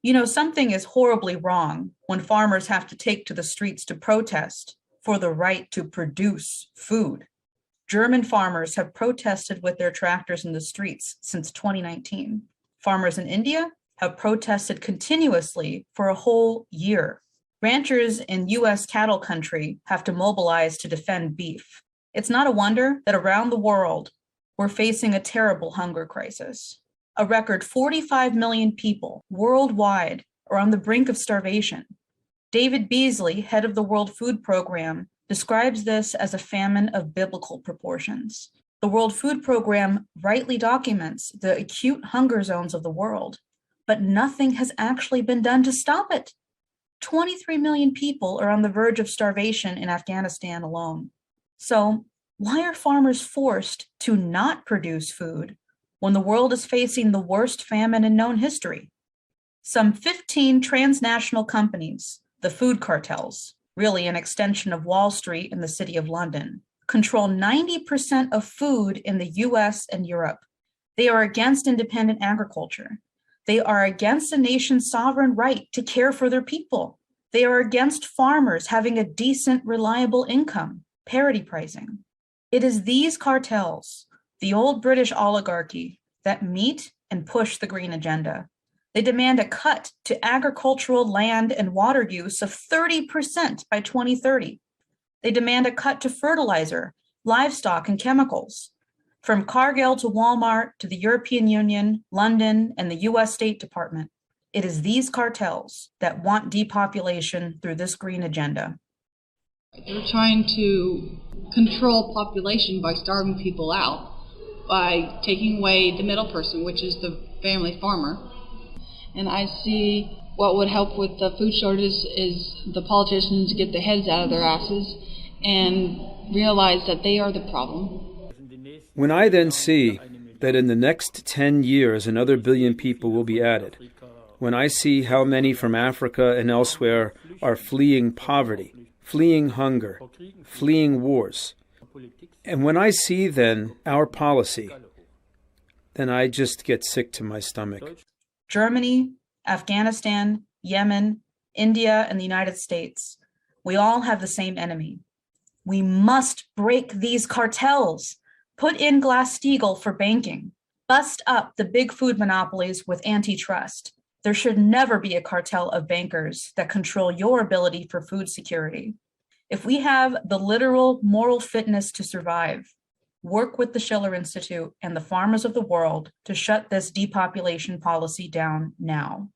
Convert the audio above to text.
You know, something is horribly wrong when farmers have to take to the streets to protest for the right to produce food. German farmers have protested with their tractors in the streets since 2019. Farmers in India have protested continuously for a whole year. Ranchers in US cattle country have to mobilize to defend beef. It's not a wonder that around the world, we're facing a terrible hunger crisis. A record 45 million people worldwide are on the brink of starvation. David Beasley, head of the World Food Program, describes this as a famine of biblical proportions. The World Food Program rightly documents the acute hunger zones of the world, but nothing has actually been done to stop it. 23 million people are on the verge of starvation in Afghanistan alone. So, why are farmers forced to not produce food when the world is facing the worst famine in known history? Some 15 transnational companies, the food cartels, really an extension of Wall Street and the City of London, control 90% of food in the US and Europe. They are against independent agriculture. They are against a nation's sovereign right to care for their people. They are against farmers having a decent, reliable income, parity pricing. It is these cartels, the old British oligarchy, that meet and push the green agenda. They demand a cut to agricultural land and water use of 30% by 2030. They demand a cut to fertilizer, livestock, and chemicals. From Cargill to Walmart to the European Union, London, and the US State Department, it is these cartels that want depopulation through this green agenda. They're trying to control population by starving people out, by taking away the middle person, which is the family farmer. And I see what would help with the food shortage is the politicians get their heads out of their asses and realize that they are the problem. When I then see that in the next 10 years another billion people will be added, when I see how many from Africa and elsewhere are fleeing poverty, fleeing hunger, fleeing wars, and when I see then our policy, then I just get sick to my stomach. Germany, Afghanistan, Yemen, India, and the United States, we all have the same enemy. We must break these cartels, put in Glass-Steagall for banking, bust up the big food monopolies with antitrust. There should never be a cartel of bankers that control your ability for food security. If we have the literal moral fitness to survive, work with the Schiller Institute and the farmers of the world to shut this depopulation policy down now.